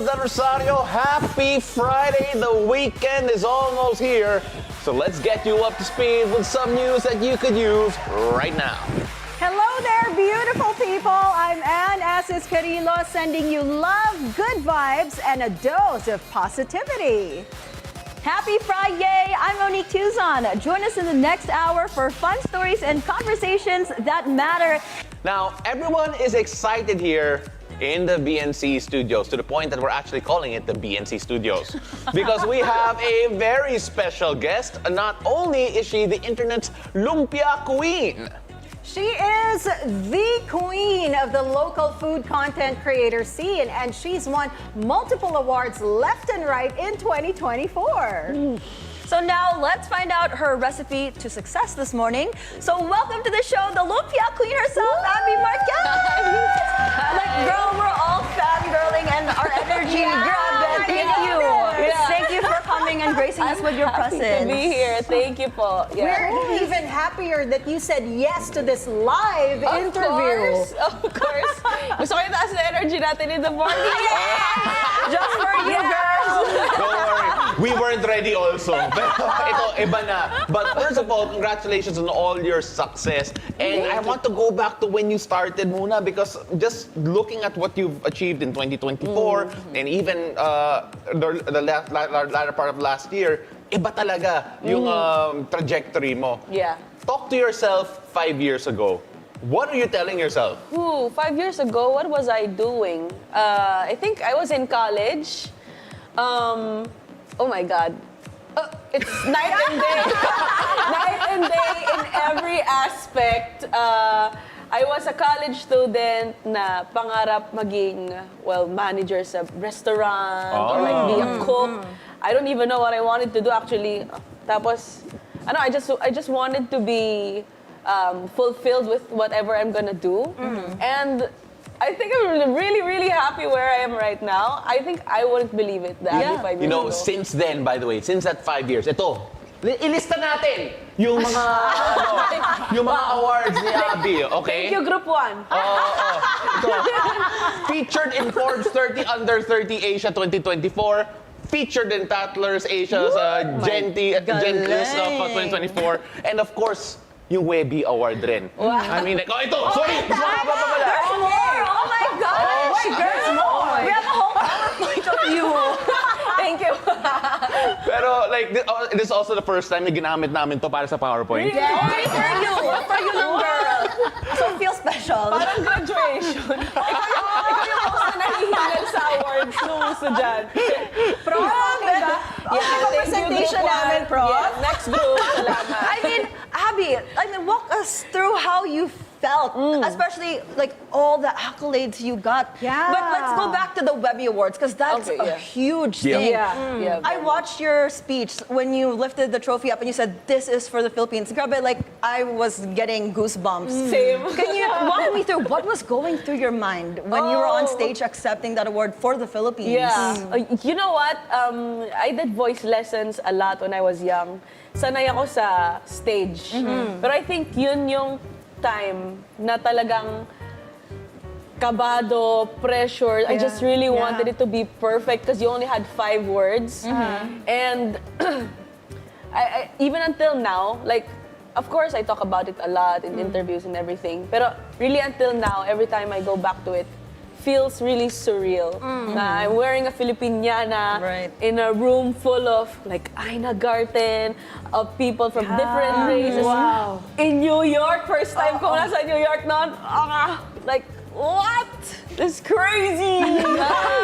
del Rosario. Happy Friday. The weekend is almost here. So let's get you up to speed with some news that you could use right now. Hello there, beautiful people. I'm Anne Asis-Carilo, sending you love, good vibes, and a dose of positivity. Happy Friday! I'm Monique Tuzon. Join us in the next hour for fun stories and conversations that matter. Now, everyone is excited here in the BNC studios, to the point that we're actually calling it the BNC studios. Because we have a very special guest. Not only is she the internet's lumpia queen, She is the queen of the local food content creator scene, and she's won multiple awards left and right in 2024. So now let's find out her recipe to success this morning. So welcome to the show, the lumpia queen herself, Abby Marquez. Like, girl, we're all fangirling and our energy. Grabe, thank you. Thank you for coming and gracing us with your presence. Happy to be here. Thank you po. Yeah. We're even happier that you said yes to this live interview. Of course. Gusto ko itaas na energy natin in the morning. Just for you, girls. don't worry, we weren't ready also. Pero ito, iba na. But first of all, congratulations on all your success. And I want to go back to when you started muna, because just looking at what you've achieved in 2024 and even the latter part of last year, iba talaga yung trajectory mo. Yeah. Talk to yourself 5 years ago. What are you telling yourself? 5 years ago, what was I doing? I think I was in college. Oh my God. It's night and day. Night and day in every aspect. I was a college student na pangarap maging, manager sa restaurant or like be a cook. I don't even know what I wanted to do actually. Tapos, I just wanted to be fulfilled with whatever I'm gonna do. And I think I'm really, really happy where I am right now. I think I wouldn't believe it that 5 years You know, ago. since then, by the way, since that 5 years, ito, ilista natin yung mga yung mga awards ni Abby, okay? Thank you, Group 1. Ito, featured in Forbes 30 Under 30 Asia 2024. Featured in Tattlers Asia's Gentist of 2024. And of course, yung Webby Award rin. Wow. I mean, like, ito, sorry! There's more! Oh my God! There's more! We have a whole PowerPoint of you. Thank you. Pero like, this is also the first time na ginamit namin to para sa PowerPoint. Only for you! For you lang, girl! So feel special. Parang graduation. Ikaw yung host na nahihingal sa awards nung estudyante. Prof, diba? Presentation namin, Prof. Yeah, next group. Salamat. I mean, Abby, walk us through how you felt, especially like all the accolades you got. Yeah. But let's go back to the Webby Awards, because that's Okay, a yeah. huge Yeah. thing. Yeah. I watched your speech when you lifted the trophy up and you said, "This is for the Philippines." Grabe, like I was getting goosebumps. Same. Can you walk me through what was going through your mind when you were on stage accepting that award for the Philippines? Yeah. You know what? I did voice lessons a lot when I was young. Sanay ako sa stage. Pero I think yun yung time na talagang kabado, pressure. I just really wanted it to be perfect because you only had 5 words. And I even until now, like, of course, I talk about it a lot in interviews and everything. Pero really until now, every time I go back to it, feels really surreal. Na I'm wearing a Filipiniana in a room full of like Aina Garten, of people from different races. Wow. In New York, first time ko nasa New York noon. Like, what? It's crazy!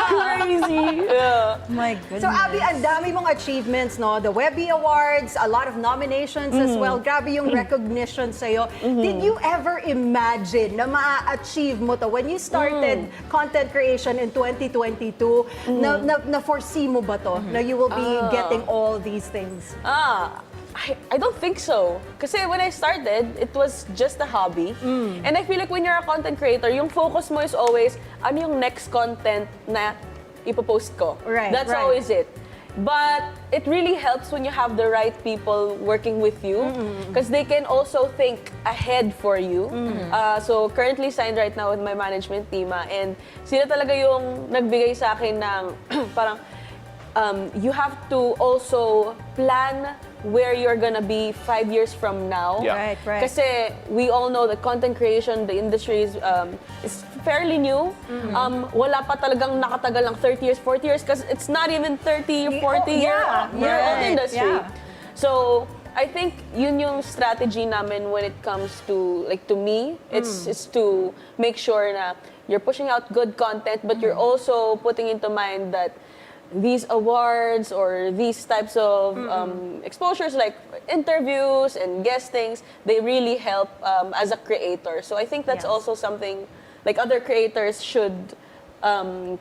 Crazy! Yeah. My goodness. So, Abby, ang dami mong achievements, no? The Webby Awards, a lot of nominations as well. Grabe yung recognition sa'yo. Did you ever imagine na ma-achieve mo to when you started content creation in 2022? Na-foresee mo ba to? Na you will be getting all these things? I don't think so. Kasi when I started, it was just a hobby. And I feel like when you're a content creator, yung focus mo is always, ano yung next content na ipopost ko? Right, That's right. always it. But it really helps when you have the right people working with you because they can also think ahead for you. So currently signed right now with my management team and sila talaga yung nagbigay sa akin ng parang you have to also plan where you're gonna be 5 years from now. Yeah. Right. Kasi we all know that content creation, the industry is fairly new. Wala pa talagang nakatagal ng 30 years, 40 years because it's not even 30 or 40 year old industry. Yeah. So I think yun yung strategy namin when it comes to me. It's to make sure na you're pushing out good content but you're also putting into mind that these awards or these types of exposures like interviews and guestings, they really help as a creator. So I think that's also something like other creators should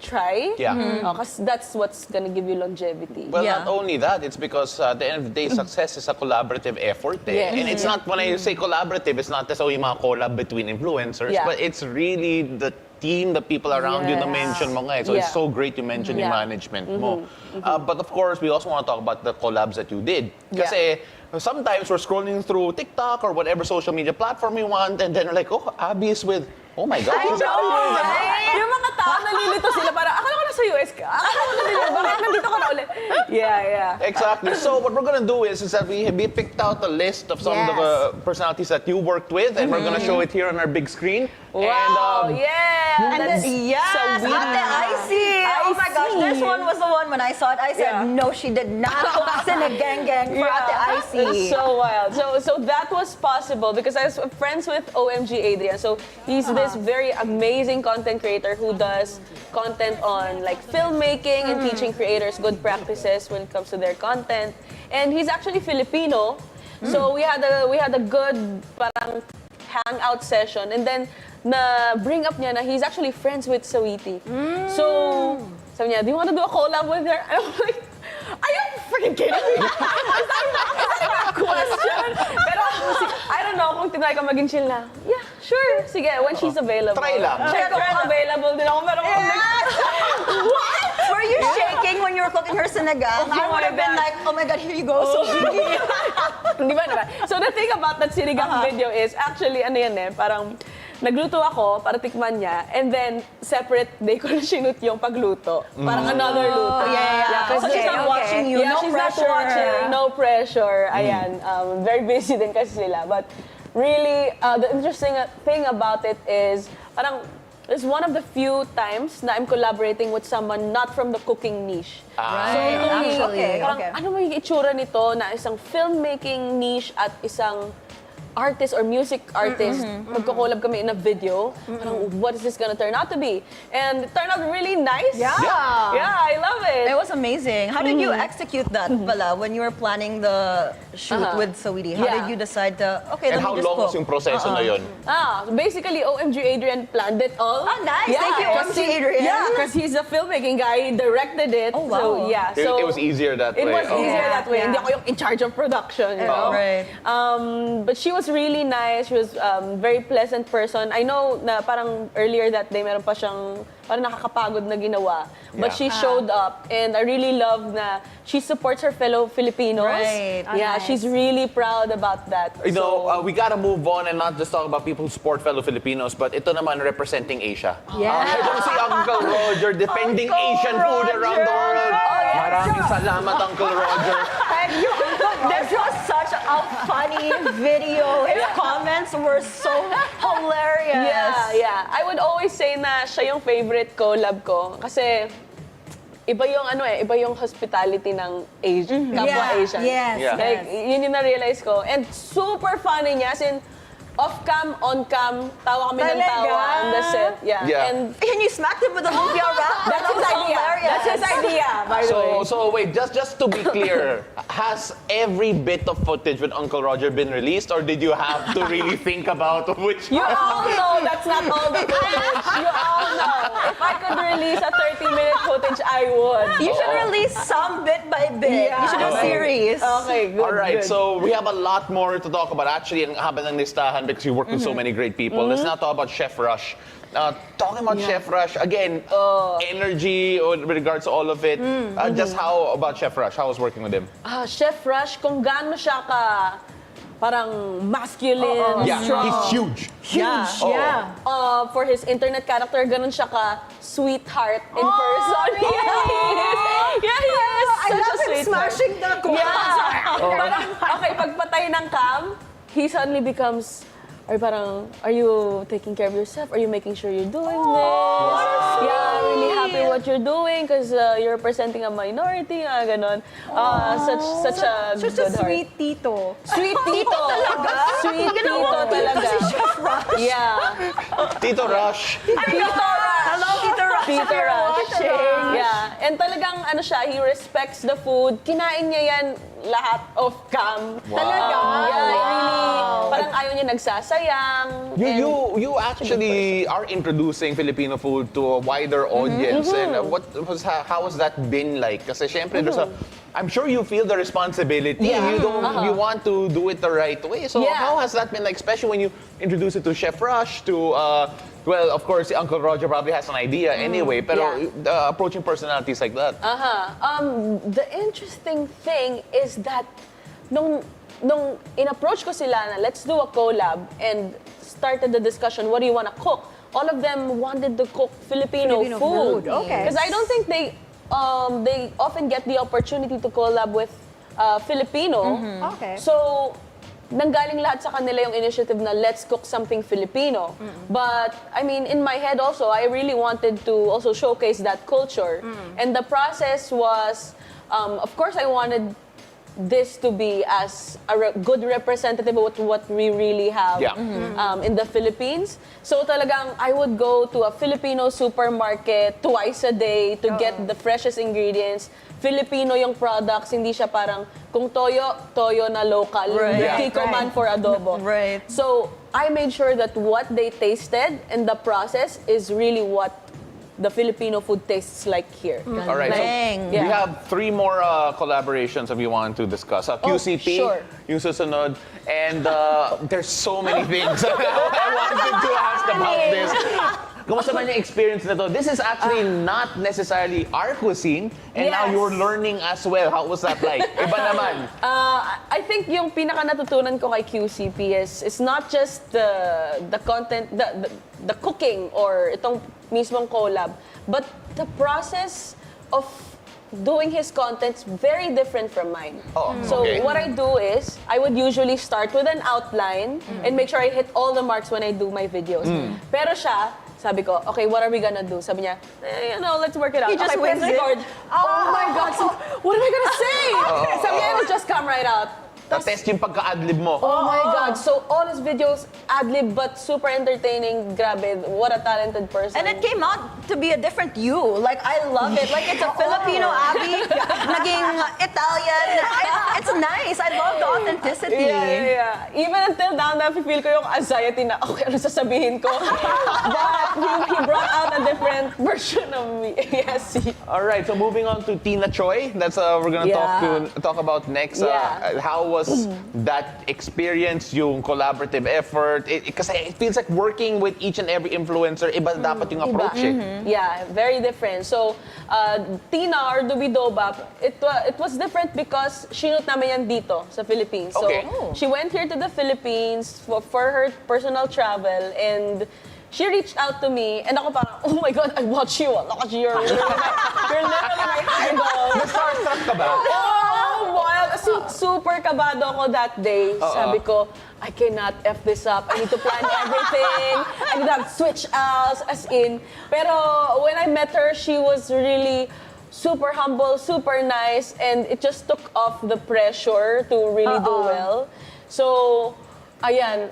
try. Because that's what's gonna give you longevity. Well, not only that, it's because at the end of the day, success is a collaborative effort. Yes. And it's not, when I say collaborative, it's not necessarily mga collab between influencers, but it's really the team, the people around you na mention mo nga. So it's so great you mention yung management mo. But of course, we also want to talk about the collabs that you did. Kasi sometimes we're scrolling through TikTok or whatever social media platform you want and then we're like, oh, Abby is with, oh my God. I know, right? Yung mga tao nalilito sila parang, akala ko nasa US ka. Akala ko nandito, bakit nandito ka na ulit? Yeah. Exactly. So what we're gonna do is that we picked out a list of some of the personalities that you worked with and we're gonna show it here on our big screen. Wow, And, And That's then, yes, so weird. Ate Icy. Oh my gosh, this one was the one when I saw it. I said, no, she did not walk in a gang for Ate Icy. It's so wild. So that was possible because I was friends with OMG Adrian. So he's this very amazing content creator who does content on like filmmaking and teaching creators good practices when it comes to their content. And he's actually Filipino. So we had a good parang hangout session and then na bring up niya na he's actually friends with Saweetie. So sabi niya, do you want to do a collab with her? And I'm like, are you freaking kidding me? Is that a question? Pero I don't know kung tinry ka maging chill na. Yeah, sure. Sige, when she's available. Try lang. Check ko kung available din ako. Pero what? Were you shaking when you were cooking her sinigang? I would have been like, oh my God, here you go. So Di ba naman? So the thing about that sinigang video is actually ano yan parang nagluto ako para tikman niya and then separate day ko na sinut yung pagluto. Parang another luto. So she's not watching you, no she's pressure. not watching, no pressure. Ayan, very busy din kasi sila. But really, the interesting thing about it is parang it's one of the few times na I'm collaborating with someone not from the cooking niche. Right, So, ito actually, parang, okay. ano may itsura nito na isang filmmaking niche at isang artist or music artist, magko-collab kami in a video, parang, what is this gonna turn out to be? And it turned out really nice. Yeah. I love it. It was amazing. How did you execute that, Bala, when you were planning the shoot with Saweetie? How did you decide to, okay, And let how me just long cook? was yung proseso na yun? Basically, OMG Adrian planned it all. Oh, nice. Thank you, OMG kasi- Adrian. Yeah, because he's a filmmaking guy, he directed it. Oh, wow. So, yeah. So, It was easier that way. It was easier that way. Yeah. Hindi ako yung in charge of production, you know? Right. But she was really nice. She was very pleasant person. I know na parang earlier that day, meron pa siyang parang nakakapagod na ginawa. But she showed up and I really love na she supports her fellow Filipinos. Right. Yeah, Nice. she's really proud about that. You know, we gotta move on and not just talk about people who support fellow Filipinos, but ito naman representing Asia. Yeah. I don't see Uncle Roger defending Uncle Asian food around the world. Roger. Maraming salamat, Uncle Roger. This was such a funny video. His comments were so hilarious. Yeah. I would always say na siya yung favorite collab ko kasi iba yung iba yung hospitality ng Asian, kapwa Asian. Yes. Yeah. Like, yun yung na-realize ko. And super funny niya, as in, off-cam, on-cam, tawa kami ng tawa Talaga? on the set. Yeah. Yeah. And Can you smack him with a lumpia wrap? that's That his was idea. hilarious. That's his idea, by the way. So wait, just to be clear, has every bit of footage with Uncle Roger been released, or did you have to really think about which? You all know that's not all the footage. You all know. If I could release a 30-minute footage, I would. You should release some bit by bit. You should do a series. Okay, good. All right, good. so we have a lot more to talk about. Actually, ang haba ng listahan fun because you work with so many great people. Let's now talk about Chef Rush. Talking about Chef Rush, again, energy with regards to all of it. Just how about Chef Rush? How was working with him? Chef Rush, kung gaano siya ka parang masculine, Yeah, strong. he's huge. Yeah. For his internet character, ganun siya ka sweetheart in person. Yeah, he is. I Such a love him sweetheart. smashing the cookies. Yeah. Parang, okay, pagpatay ng cam, he suddenly becomes, are you taking care of yourself? Are you making sure you're doing this? Yeah, I'm really happy what you're doing because you're representing a minority, ganon. Such a Such good a sweet heart. tito. Sweet tito. Sweet tito talaga. Si Chef Rush. Yeah. Tito Rush. Tito Rush. Hello, Tito Rush. Tito Rush. Watching. Yeah. And talagang he respects the food. Kinain niya yan lahat of cam. Talaga? Yeah, really. Parang ayaw niya nagsasayang. You actually are introducing Filipino food to a wider audience. And how has that been like? Kasi syempre, I'm sure you feel the responsibility. Yeah. You want to do it the right way. So Yeah. how has that been like, especially when you introduce it to Chef Rush, to well, of course, Uncle Roger probably has an idea anyway, pero approaching personalities like that. The interesting thing is that nung in-approach ko sila na let's do a collab and started the discussion, what do you want to cook? All of them wanted to cook Filipino food. Okay. Because I don't think they often get the opportunity to collab with Filipino. Okay. So, nanggaling lahat sa kanila yung initiative na let's cook something Filipino. But, I mean, in my head also, I really wanted to also showcase that culture. And the process was, of course, I wanted this to be as a good representative of what we really have in the Philippines. So talagang I would go to a Filipino supermarket twice a day to get the freshest ingredients. Filipino yung products, hindi siya parang kung toyo na local, Kiko man for adobo. Right. So I made sure that what they tasted and the process is really what the Filipino food tastes like here. All right, Galing. so we have 3 more collaborations that we want to discuss. QCP, sure. yung susunod, and there's so many things I wanted to ask about this. Kumusta man yung experience na to? This is actually not necessarily our cuisine, and now Yes. you're learning as well. How was that like? Iba naman. I think yung pinaka natutunan ko kay QCP is it's not just the content, the cooking or itong mismong collab, but the process of doing his content's very different from mine. So okay. what I do is I would usually start with an outline and make sure I hit all the marks when I do my videos. Pero siya, sabi ko, okay, what are we gonna do? Sabi niya, let's work it out. He just okay, wings press it. record. Oh my God, so what am I gonna say? Sabi niya, it would just come right out. Na-test yung pagka-adlib mo. Oh my God, so all his videos, ad-lib, but super entertaining. Grabe, what a talented person. And it came out to be a different you. Like, I love it. Like, it's a Filipino Abby, naging Italian. It's nice. I love the authenticity. Yeah. Even until now, na-feel ko yung anxiety na, okay, ano sasabihin ko? But he brought out a different version of me. Yes. All right, so moving on to Tina Choi. That's we're gonna talk about next. How was that experience, yung collaborative effort? Kasi it feels like working with each and every influencer, iba dapat yung approach Yeah, very different. So, Tina or Dubidobap, it was different because sinut namin yan dito sa Philippines. So, Okay. she went here to the Philippines for her personal travel and she reached out to me and ako parang, oh my God, I watch you. You're literally my idol. Na-starstruck ka ba? Oh, wild. Super kabado ako that day. Sabi ko, I cannot F this up. I need to plan everything. I need to have switch outs, as in. Pero when I met her, she was really super humble, super nice, and it just took off the pressure to really do well. So, ayan.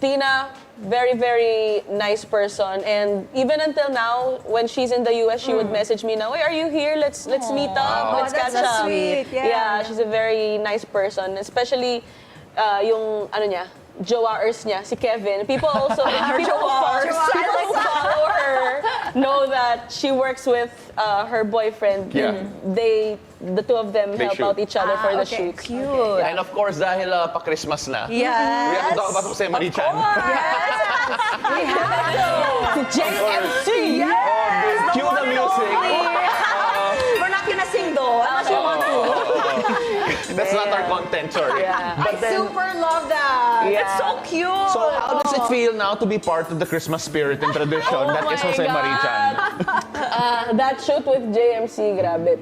Tina, very, very nice person. And even until now, when she's in the US, she would message me now, "Hey, are you here? Let's meet up. Let's that's catch so up." sweet. Yeah. She's a very nice person. Especially, yung, ano niya, jowaers niya, si Kevin. People also, people who follow her know that she works with her boyfriend. Yeah. The two of them help shoot. out each other for the Okay, shoots. cute. And of course, dahil pa-Christmas na, we Yes. have to talk about Jose Marichan. We have to. JMC! Yes! Cue the music. We're not gonna sing though, unless you want to. That's not our content, sorry. Yeah. I super love that. Yeah. It's so cute. So how does it feel now to be part of the Christmas spirit and tradition that is my Jose God. Marichan? That shoot with JMC, grabe.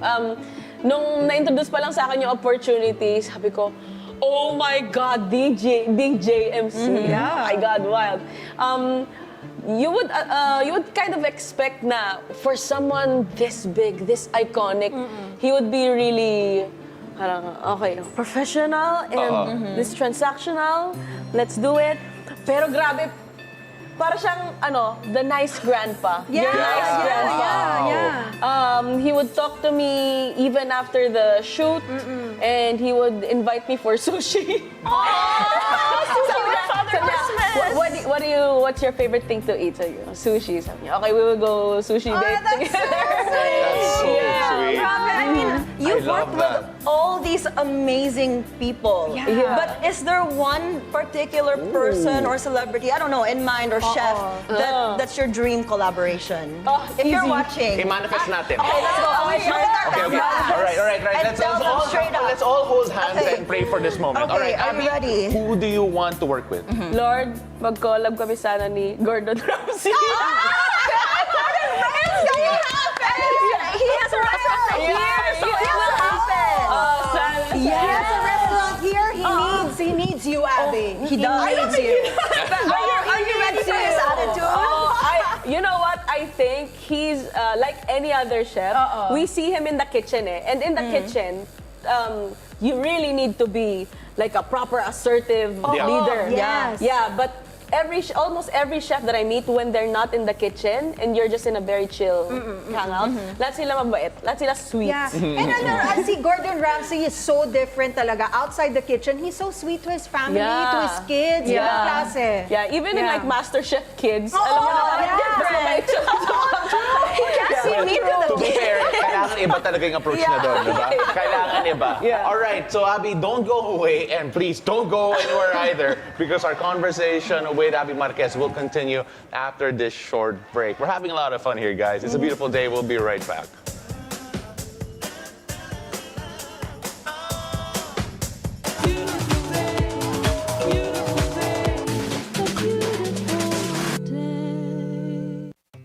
Nung na-introduce pa lang sa akin yung opportunity, sabi ko, oh my God, DJ MC. Yeah. Oh my God, wild. You would kind of expect na for someone this big, this iconic, he would be really parang, okay, professional and this transactional, let's do it. Pero grabe, para siyang, the nice grandpa. Yeah, Your nice yeah, grandpa. yeah. He would talk to me even after the shoot, and he would invite me for sushi. What's your favorite thing to eat? So, sushi. Sabi niya, okay, we will go sushi date that's so together. That's so sweet. Grabe, I mean, you've love worked that. with all these amazing people. Yeah. But is there one particular person or celebrity, I don't know, in mind or chef, that's your dream collaboration? If you're easy. watching. I-manifest natin. Okay, let's go. Okay. All right. And tell them straight up. Let's all hold hands Okay. and pray for this moment. Okay, All right, are you ready? Who do you want to work with? Lord, mag-collab kami sana ni Gordon Ramsay. He has a restaurant here, so it will happen. He has a restaurant here. He needs you, Abby. He does. needs you. Are you ready for his attitude? You know what? I think he's like any other chef. We see him in the kitchen, and in the kitchen, you really need to be like a proper assertive leader. Yes. Yeah, but almost every chef that I meet, when they're not in the kitchen and you're just in a very chill hangout, lahat sila mabait, lahat sila sweet. Yeah. And see, Gordon Ramsay is so different talaga. Outside the kitchen, he's so sweet to his family, to his kids. Yeah. Ibang klase. Yeah, even in Yeah. like MasterChef kids, alam mo na, yeah. mas mabait siya. See me to the To be fair, kailangan iba talaga yung approach na doon, diba? Kailangan iba. Yeah. All right, so Abby, don't go away, and please don't go anywhere either, because our conversation with Abby Marquez will continue after this short break. We're having a lot of fun here, guys. It's a beautiful day. We'll be right back.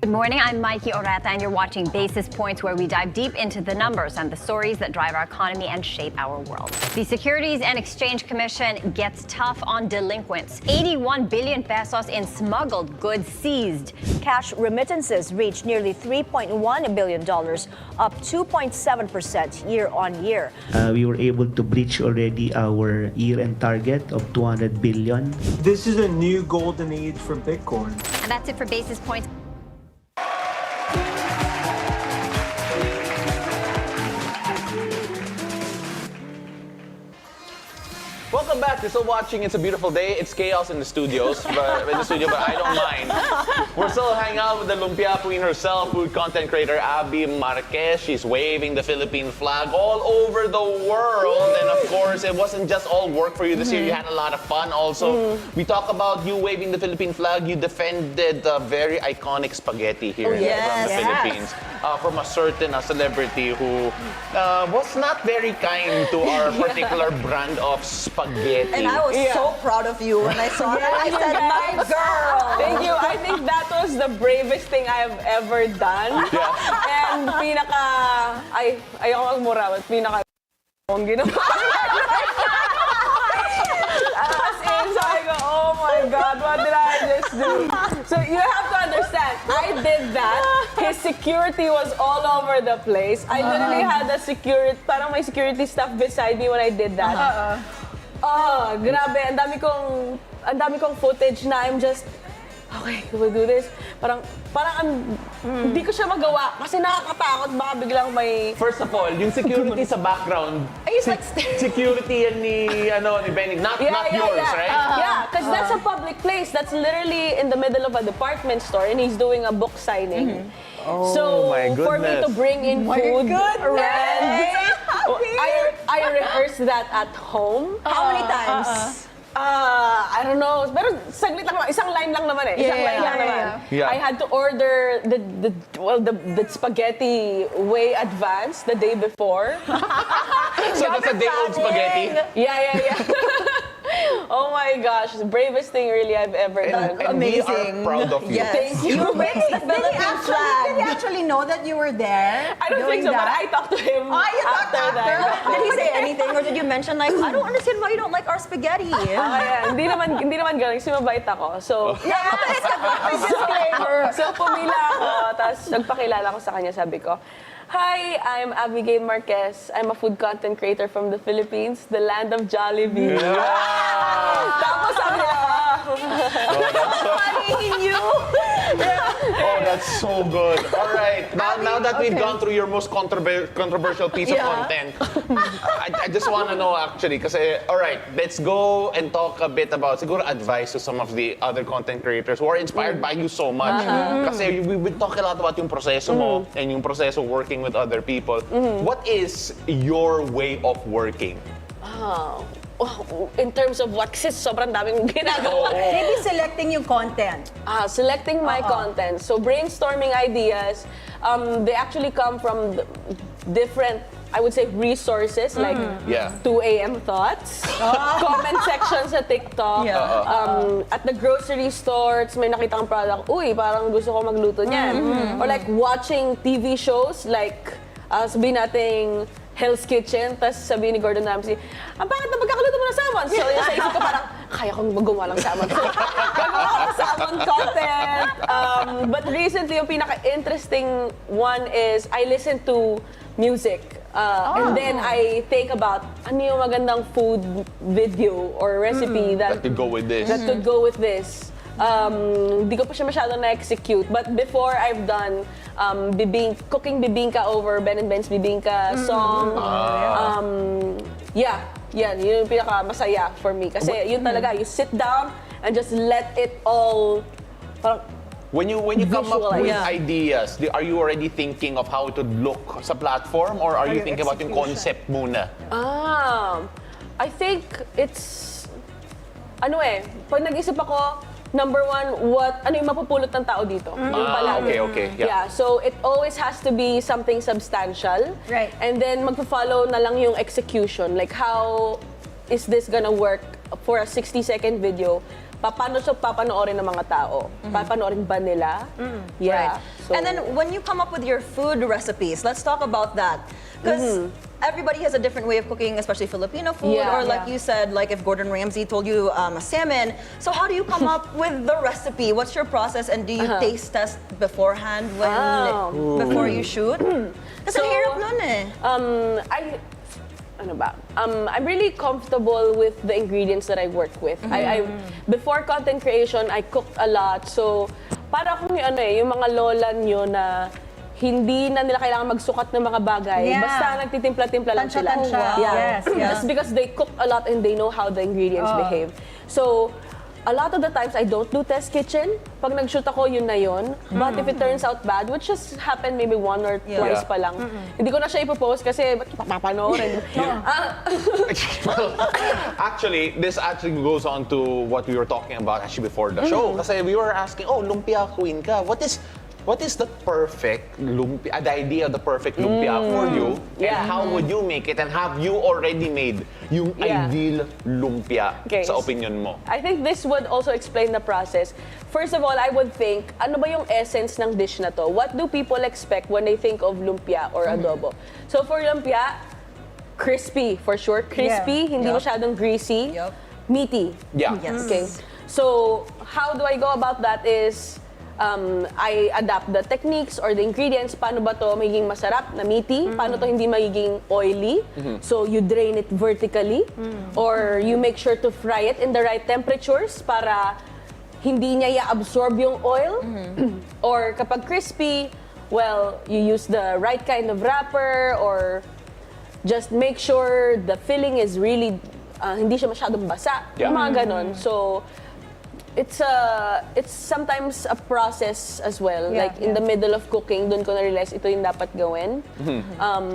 Good morning, I'm Mikey Oreta, and you're watching Basis Points, where we dive deep into the numbers and the stories that drive our economy and shape our world. The Securities and Exchange Commission gets tough on delinquents. 81 billion pesos in smuggled goods seized. Cash remittances reached nearly $3.1 billion, up 2.7% year on year. We were able to breach already our year-end target of 200 billion. This is a new golden age for Bitcoin. And that's it for Basis Points. Welcome back. You're still watching It's a Beautiful Day. It's chaos in the studios, but I don't mind. We're still hanging out with the lumpia queen herself, food content creator Abby Marquez. She's waving the Philippine flag all over the world. And of course, it wasn't just all work for you this year. You had a lot of fun also. We talk about you waving the Philippine flag. You defended the very iconic spaghetti here from the Philippines from a certain celebrity who was not very kind to our particular brand of spaghetti. And I was so proud of you when I saw that. I said, my girl. Thank you. I think that was the bravest thing I have ever done. Yeah. And ayoko magmura, but ang ginawa. As in, sabi ko, oh my God, what did I just do? So you have to understand, I did that. His security was all over the place. I literally had a parang may security staff beside me when I did that. Oh, grabe. Ang dami kong footage na I'm just okay, we'll do this. Parang hindi ko siya magawa kasi nakakatakot baka biglang may... First of all, yung security sa background, security yan ni Benny, not yours, right? Yeah, because that's a public place. That's literally in the middle of a department store and he's doing a book signing. So, my for me to goodness. bring in food, Right? I rehearsed that at home. How many times? I don't know. Pero saglit lang naman. Isang line lang naman eh. Isang line lang naman. Yeah. I had to order the spaghetti way advanced the day before. So that's a day-old spaghetti? Yeah. Oh my gosh, the bravest thing really I've ever done. And we are proud of you. Yes. Thank you. Did he actually know that you were there? I don't think so, but I talked to him you talked after after? that. Did he say anything or did you mention like, I don't understand why you don't like our spaghetti? Yeah. Hindi naman ganun. Kasi mabait ako. So, so pumila ako. Tapos nagpakilala ko sa kanya. Sabi ko, hi, I'm Abigail Marquez. I'm a food content creator from the Philippines, the land of Jollibee. Tapos sabi niya, Oh, that's so good. All right, now that we've gone through your most controversial piece of content, I just want to know actually, kasi, all right, let's go and talk a bit about, siguro, advice to some of the other content creators who are inspired by you so much. Kasi we talk a lot about yung proseso mo and yung proseso working with other people. What is your way of working? in terms of what, kasi sobrang daming ginagawa. Maybe selecting yung content. Selecting my content. So brainstorming ideas, they actually come from different, I would say, resources like 2 a.m. thoughts, comment sections sa TikTok, at the grocery stores, may nakitang product, uy, parang gusto ko magluto niyan. Or like watching TV shows like, sabihin nating Hell's Kitchen, tapos sabihin ni Gordon Ramsay, bakit na magkakaluto mo ng salmon? So yung sa isip ko parang, kaya kong gumawa ng salmon. So gagawa ko ng salmon content. But recently, yung pinaka-interesting one is I listen to music. And then I think about ano yung magandang food video or recipe that could go with this. That could go with this. Hindi ko pa siya masyadong na-execute. But before, I've done cooking bibingka over Ben and Ben's bibingka song. Yan yung pinaka-masaya for me. Kasi yun talaga, you sit down and just let it all parang, When you come up with Visualize. ideas, are you already thinking of how it would look sa platform or are you thinking about yung concept muna? I think it's pag nag-isip ako, number one, ano yung mapupulot ng tao dito? Yung palagi. Okay. Yeah. So it always has to be something substantial. Right. And then magpa-follow na lang yung execution. Like how is this gonna work for a 60-second video? Paano siya papanoorin ng mga tao? Papanoorin ba nila? Yeah. Right. So, And then when you come up with your food recipes, let's talk about that. Because everybody has a different way of cooking, especially Filipino food. Yeah. Or like you said, like if Gordon Ramsay told you a salmon. So how do you come up with the recipe? What's your process? And do you taste test beforehand before you shoot? Kasi ang hirap nun eh. I'm really comfortable with the ingredients that I work with. Before content creation, I cooked a lot. So, para kung yung mga lola nyo na hindi na nila kailangan magsukat ng mga bagay. Yeah. Basta nagtitimpla-timpla lang sila. Tansya. Yeah. Yes, yeah. Just because they cook a lot and they know how the ingredients behave. So, a lot of the times, I don't do test kitchen. Pag nag-shoot ako, yun na yun. But if it turns out bad, which just happened maybe 1 or twice pa lang, hindi ko na siya ipopost kasi ba't papanoorin? Well, actually, this actually goes on to what we were talking about actually before the show. Kasi we were asking, lumpia queen ka. What is the perfect lumpia, the idea of the perfect lumpia for you? Yeah. And how would you make it? And have you already made yung ideal lumpia sa opinion mo? I think this would also explain the process. First of all, I would think, ano ba yung essence ng dish na to? What do people expect when they think of lumpia or adobo? So for lumpia, crispy for sure. Crispy, hindi masyadong greasy. Meaty. Yeah. Yes. Okay. So how do I go about that is, I adapt the techniques or the ingredients. Paano ba to magiging masarap na meaty? Paano to hindi magiging oily? So you drain it vertically. Or you make sure to fry it in the right temperatures para hindi niya i-absorb yung oil. Or kapag crispy, well, you use the right kind of wrapper or just make sure the filling is really, hindi siya masyadong basa. Yeah. Yung mga ganon. So, it's sometimes a process as well. Yeah, Like in the middle of cooking, dun ko na-realize ito yung dapat gawin.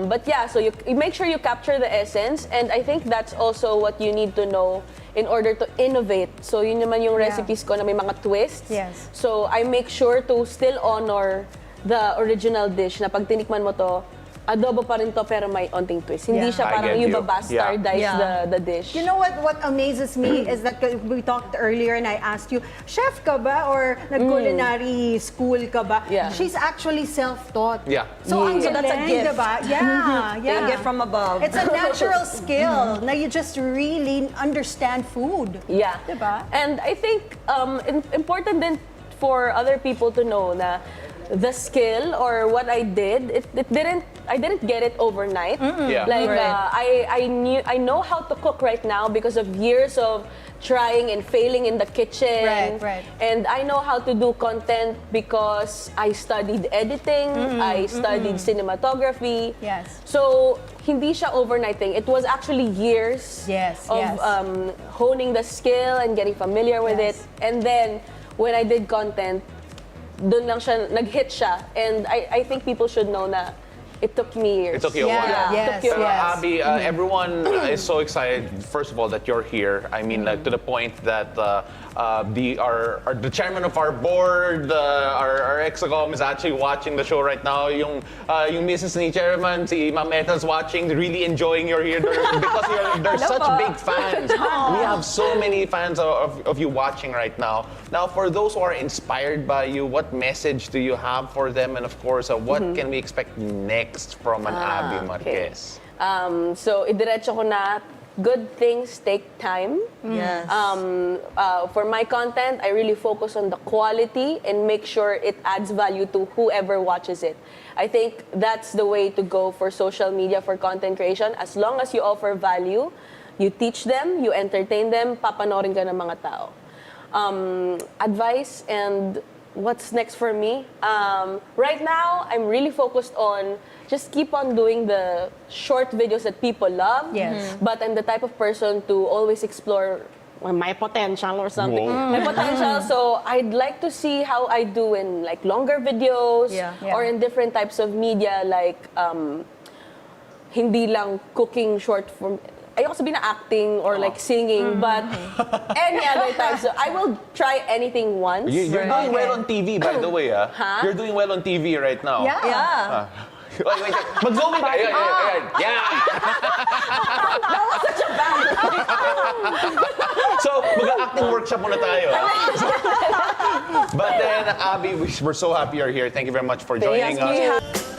But yeah, so you make sure you capture the essence, and I think that's also what you need to know in order to innovate. So yun naman yung recipes ko na may mga twists. Yes. So I make sure to still honor the original dish na pag tinikman mo to, adobo pa rin to pero may onting twist. Hindi Yeah. siya I parang get you you. babastardize Yeah. the dish. You know what amazes me is that we talked earlier and I asked you, chef ka ba or nag-culinary school ka ba? Yeah. She's actually self-taught. Yeah. So ang So that's a galing, gift. diba? Yeah, yeah. A gift from above. It's a natural skill na you just really understand food. Yeah. Diba? And I think important din for other people to know na the skill or what I did, I didn't get it overnight. Yeah. Like Right. I know how to cook right now because of years of trying and failing in the kitchen. Right, right. And I know how to do content because I studied editing, I studied cinematography. Yes. So, hindi siya overnight thing. It was actually years Yes, of yes. honing the skill and getting familiar with Yes. it. And then, when I did content, doon lang siya, nag-hit siya. And I think people should know na it took me years. It took you a Yeah, while. yes, It took you a yes. while. Abby, everyone is so excited, first of all, that you're here. I mean, like, to the point that the chairman of our board, our ex-com, is actually watching the show right now. Yung Mrs. ni Chairman, si Ma'am Eta's watching, really enjoying you're here because they're such big fans. We have so many fans of you watching right now. Now, for those who are inspired by you, what message do you have for them? And of course, what can we expect next from an Abby Marquez? So, idiretso ko na, good things take time. Yes. For my content, I really focus on the quality and make sure it adds value to whoever watches it. I think that's the way to go for social media, for content creation. As long as you offer value, you teach them, you entertain them, papanoorin ka ng mga tao. Advice and what's next for me? Right now, I'm really focused on just keep on doing the short videos that people love. Yes. But I'm the type of person to always explore my potential or something. Whoa. My potential. So I'd like to see how I do in like longer videos Yeah. or in different types of media like hindi lang cooking short form. Ayoko sabihin na acting or like singing, but any other type. So I will try anything once. You're doing well on TV, by the way. Huh? You're doing well on TV right now. Yeah. Yeah. Wait. Mag-zoom in ka. Ayan. Yeah! So, mag-acting workshop muna tayo. But then, Abby, we're so happy you're here. Thank you very much for joining Thank you. us.